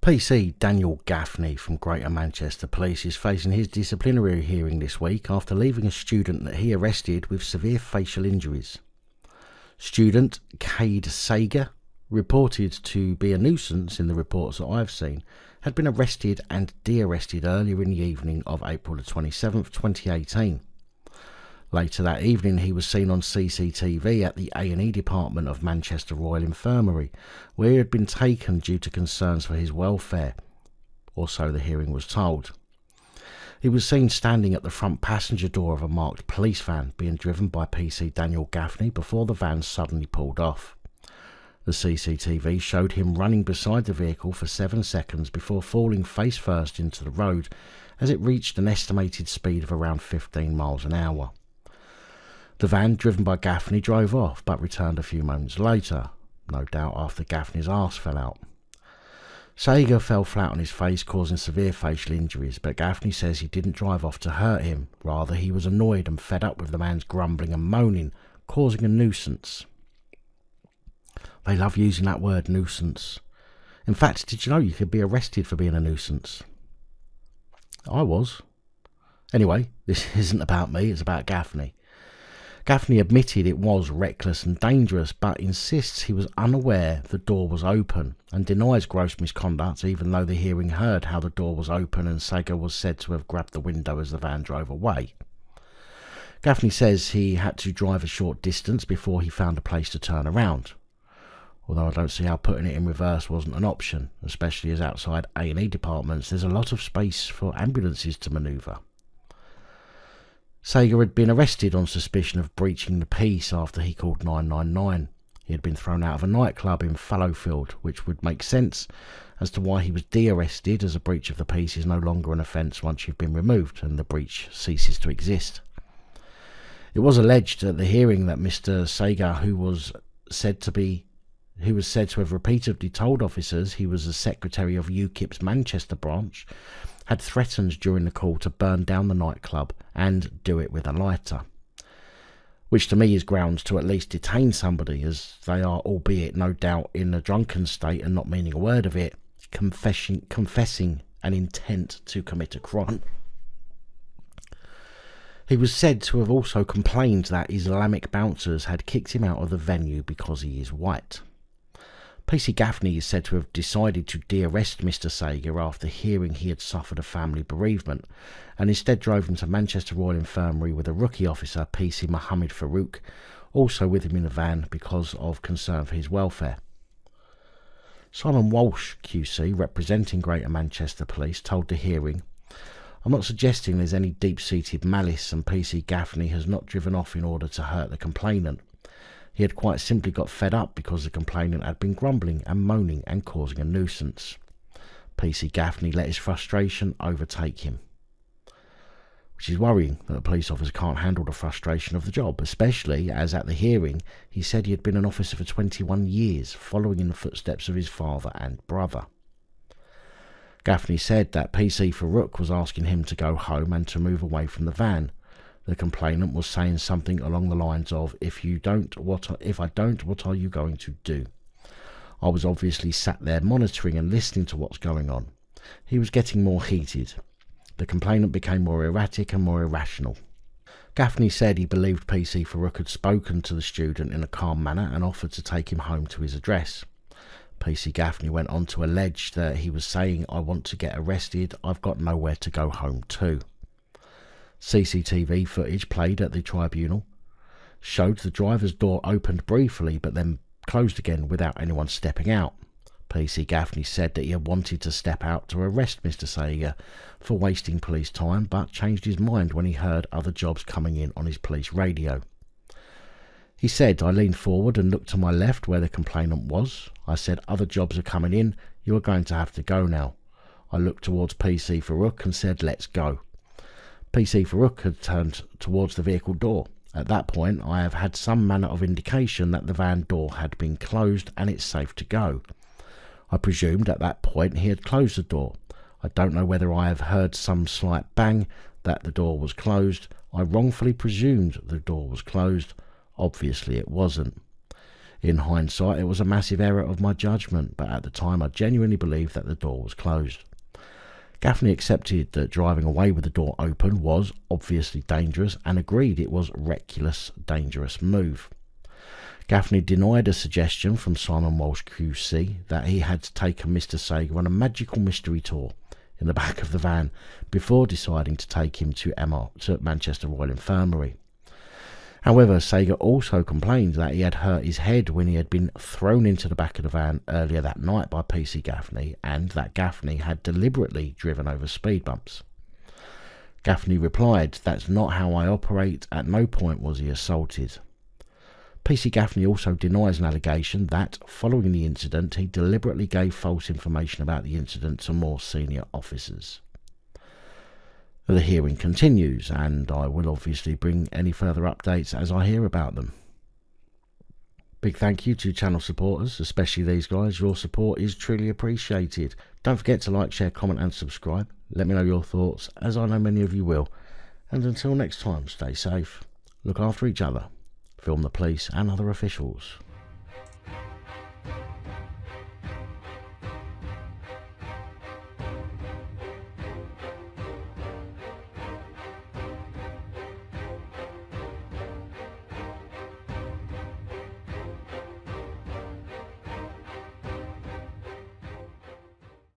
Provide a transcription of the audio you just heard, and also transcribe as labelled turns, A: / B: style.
A: PC Daniel Gaffney from Greater Manchester Police is facing his disciplinary hearing this week after leaving a student that he arrested with severe facial injuries. Student Kaide Saege, reported to be a nuisance in the reports that I've seen, had been arrested and de-arrested earlier in the evening of April the 27th, 2018. Later that evening he was seen on CCTV at the A&E department of Manchester Royal Infirmary, where he had been taken due to concerns for his welfare, or so the hearing was told. He was seen standing at the front passenger door of a marked police van being driven by PC Daniel Gaffney before the van suddenly pulled off. The CCTV showed him running beside the vehicle for 7 seconds before falling face first into the road as it reached an estimated speed of around 15 miles an hour. The van driven by Gaffney drove off but returned a few moments later, no doubt after Gaffney's arse fell out. Saege fell flat on his face, causing severe facial injuries, but Gaffney says he didn't drive off to hurt him. Rather, he was annoyed and fed up with the man's grumbling and moaning, causing a nuisance. They love using that word, nuisance. In fact, did you know you could be arrested for being a nuisance? I was. Anyway, this isn't about me, it's about Gaffney. Gaffney admitted it was reckless and dangerous, but insists he was unaware the door was open and denies gross misconduct, even though the hearing heard how the door was open and Saege was said to have grabbed the window as the van drove away. Gaffney says he had to drive a short distance before he found a place to turn around, although I don't see how putting it in reverse wasn't an option, especially as outside A&E departments there's a lot of space for ambulances to manoeuvre. Saege had been arrested on suspicion of breaching the peace after he called 999. He had been thrown out of a nightclub in Fallowfield, which would make sense as to why he was de-arrested, as a breach of the peace is no longer an offence once you've been removed and the breach ceases to exist. It was alleged at the hearing that Mr. Saege, who was said to have repeatedly told officers he was the secretary of UKIP's Manchester branch, had threatened during the call to burn down the nightclub and do it with a lighter, which to me is grounds to at least detain somebody, as they are, albeit no doubt in a drunken state and not meaning a word of it, confessing an intent to commit a crime. He was said to have also complained that Islamic bouncers had kicked him out of the venue because he is white. PC Gaffney is said to have decided to de-arrest Mr. Saege after hearing he had suffered a family bereavement, and instead drove him to Manchester Royal Infirmary with a rookie officer, PC Mohammed Farouk, also with him in the van because of concern for his welfare. Simon Walsh QC, representing Greater Manchester Police, told the hearing, "I'm not suggesting there's any deep-seated malice and PC Gaffney has not driven off in order to hurt the complainant. He had quite simply got fed up because the complainant had been grumbling and moaning and causing a nuisance. PC Gaffney let his frustration overtake him." Which is worrying that a police officer can't handle the frustration of the job, especially as at the hearing he said he had been an officer for 21 years, following in the footsteps of his father and brother. Gaffney said that PC Farouk was asking him to go home and to move away from the van. The complainant was saying something along the lines of, if I don't, what are you going to do? I was obviously sat there monitoring and listening to what's going on. He was getting more heated. The complainant became more erratic and more irrational. Gaffney said he believed PC Farouk had spoken to the student in a calm manner and offered to take him home to his address. PC Gaffney went on to allege that he was saying, "I want to get arrested, I've got nowhere to go home to." CCTV footage played at the tribunal showed the driver's door opened briefly but then closed again without anyone stepping out. PC Gaffney said that he had wanted to step out to arrest Mr. Saege for wasting police time, but changed his mind when he heard other jobs coming in on his police radio. He said, "I leaned forward and looked to my left where the complainant was. I said, other jobs are coming in, you are going to have to go now. I looked towards PC Farouk and said, let's go." PC Farouk had turned towards the vehicle door. At that point, I have had some manner of indication that the van door had been closed and it's safe to go. I presumed at that point he had closed the door. I don't know whether I have heard some slight bang that the door was closed. I wrongfully presumed the door was closed. Obviously it wasn't. In hindsight, it was a massive error of my judgment, but at the time I genuinely believed that the door was closed. Gaffney accepted that driving away with the door open was obviously dangerous and agreed it was a reckless, dangerous move. Gaffney denied a suggestion from Simon Walsh QC that he had taken Mr. Saege on a magical mystery tour in the back of the van before deciding to take him to Manchester Royal Infirmary. However, Saege also complained that he had hurt his head when he had been thrown into the back of the van earlier that night by PC Gaffney, and that Gaffney had deliberately driven over speed bumps. Gaffney replied, "That's not how I operate, at no point was he assaulted." PC Gaffney also denies an allegation that, following the incident, he deliberately gave false information about the incident to more senior officers. The hearing continues, and I will obviously bring any further updates as I hear about them. Big thank you to channel supporters, especially these guys. Your support is truly appreciated. Don't forget to like, share, comment and subscribe. Let me know your thoughts, as I know many of you will. And until next time, stay safe, look after each other, film the police and other officials.